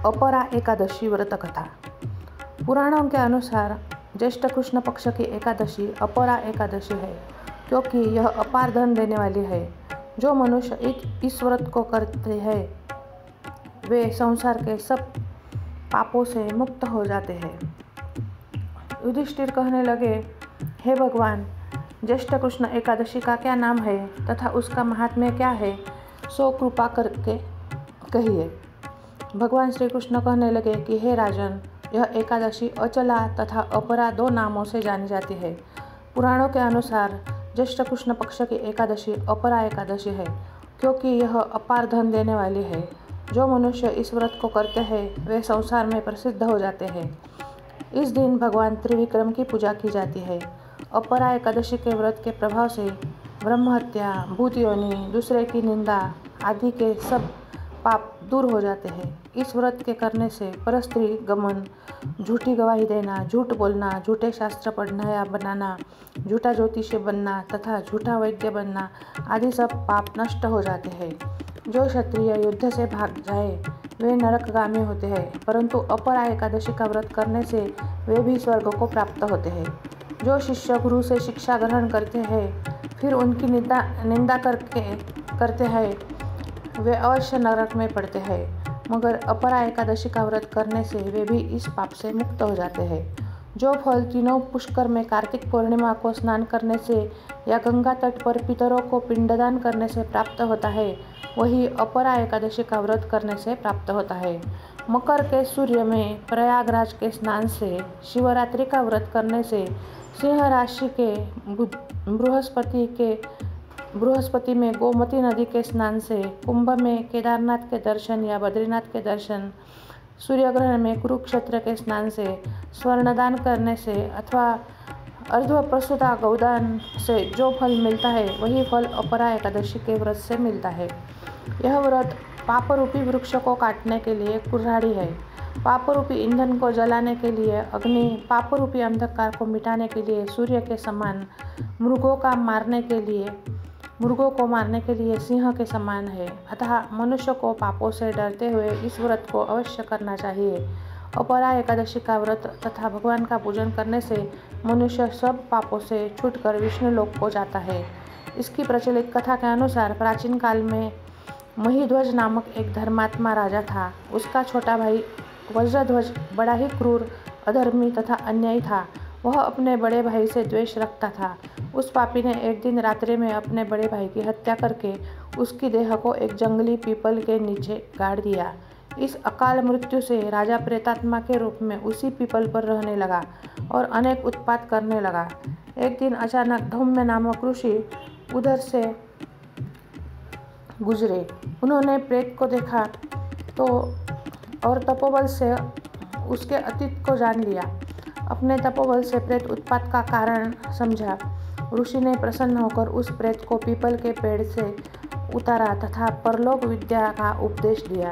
अपरा एकादशी व्रत कथा। पुराणों के अनुसार ज्येष्ठ कृष्ण पक्ष की एकादशी अपरा एकादशी है, क्योंकि यह अपार धन देने वाली है। जो मनुष्य इस व्रत को करते हैं वे संसार के सब पापों से मुक्त हो जाते हैं। युधिष्ठिर कहने लगे, हे भगवान, ज्येष्ठ कृष्ण एकादशी का क्या नाम है तथा उसका महात्म्य क्या है, सो कृपा करके कहिए। भगवान श्री कृष्ण कहने लगे कि हे राजन, यह एकादशी अचला तथा अपरा दो नामों से जानी जाती है। पुराणों के अनुसार ज्येष्ठ कृष्ण पक्ष की एकादशी अपरा एकादशी है, क्योंकि यह अपार धन देने वाली है। जो मनुष्य इस व्रत को करते हैं वे संसार में प्रसिद्ध हो जाते हैं। इस दिन भगवान त्रिविक्रम की पूजा की जाती है। अपरा एकादशी के व्रत के प्रभाव से ब्रह्महत्या, भूत योनि, दूसरे की निंदा आदि के सब पाप दूर हो जाते हैं। इस व्रत के करने से परस्त्री गमन, झूठी गवाही देना, झूठ बोलना, झूठे शास्त्र पढ़ना या बनाना, झूठा ज्योतिषी बनना तथा झूठा वैद्य बनना आदि सब पाप नष्ट हो जाते हैं। जो क्षत्रिय युद्ध से भाग जाए वे नरकगामी होते हैं, परंतु अपरा एकादशी का व्रत करने से वे भी स्वर्ग को प्राप्त होते हैं। जो शिष्य गुरु से शिक्षा ग्रहण करते हैं फिर उनकी निंदा करते हैं वे अवश्य नरक में पड़ते हैं, मगर अपरा एकादशी का व्रत करने से वे भी इस पाप से मुक्त हो जाते हैं। जो फल तीनों पुष्कर में कार्तिक पूर्णिमा को स्नान करने से या गंगा तट पर पितरों को पिंडदान करने से प्राप्त होता है, वही अपरा एकादशी का व्रत करने से प्राप्त होता है। मकर के सूर्य में प्रयागराज के स्नान से, शिवरात्रि का व्रत करने से, सिंह राशि के बृहस्पति में गोमती नदी के स्नान से, कुंभ में केदारनाथ के दर्शन या बद्रीनाथ के दर्शन, सूर्यग्रहण में कुरुक्षेत्र के स्नान से, स्वर्णदान करने से अथवा अर्धप्रसूता गौदान से जो फल मिलता है वही फल अपरा एकादशी के व्रत से मिलता है। यह व्रत पापरूपी वृक्ष को काटने के लिए कुल्हाड़ी है, पापरूपी ईंधन को जलाने के लिए अग्नि, पापरूपी अंधकार को मिटाने के लिए सूर्य के समान, मृगों को मारने के लिए सिंह के समान है। अतः मनुष्य को पापों से डरते हुए इस व्रत को अवश्य करना चाहिए। अपरा एकादशी का व्रत तथा भगवान का पूजन करने से मनुष्य सब पापों से छूटकर विष्णु लोक को जाता है। इसकी प्रचलित कथा के अनुसार प्राचीन काल में महिध्वज नामक एक धर्मात्मा राजा था। उसका छोटा भाई वज्रध्वज बड़ा ही क्रूर, अधर्मी तथा अन्यायी था। वह अपने बड़े भाई से द्वेष रखता था। उस पापी ने एक दिन रात्रि में अपने बड़े भाई की हत्या करके उसकी देह को एक जंगली पीपल के नीचे गाड़ दिया। इस अकाल मृत्यु से राजा प्रेतात्मा के रूप में उसी पीपल पर रहने लगा और अनेक उत्पात करने लगा। एक दिन अचानक धौम्य नामक ऋषि उधर से गुजरे। उन्होंने प्रेत को देखा और तपोबल से उसके अतीत को जान लिया। अपने तपोबल से प्रेत उत्पात का कारण समझा। ऋषि ने प्रसन्न होकर उस प्रेत को पीपल के पेड़ से उतारा तथा परलोक विद्या का उपदेश दिया।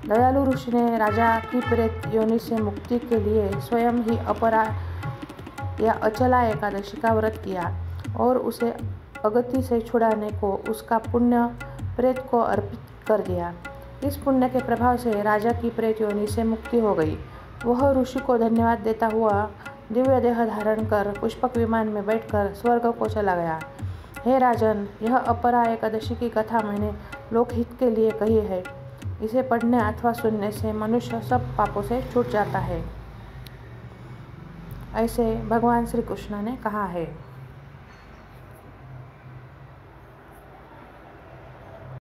दयालु ऋषि ने राजा की प्रेत योनि से मुक्ति के लिए स्वयं ही अपरा या अचला एकादशी का व्रत किया और उसे अगति से छुड़ाने को उसका पुण्य प्रेत को अर्पित कर दिया। इस पुण्य के प्रभाव से राजा की प्रेत योनि से मुक्ति हो गई। वह ऋषि को धन्यवाद देता हुआ दिव्य देह धारण कर पुष्पक विमान में बैठकर स्वर्ग को चला गया। हे राजन, यह अपरा एकादशी की कथा मैंने लोकहित के लिए कही है। इसे पढ़ने अथवा सुनने से मनुष्य सब पापों से छूट जाता है, ऐसे भगवान श्री कृष्ण ने कहा है।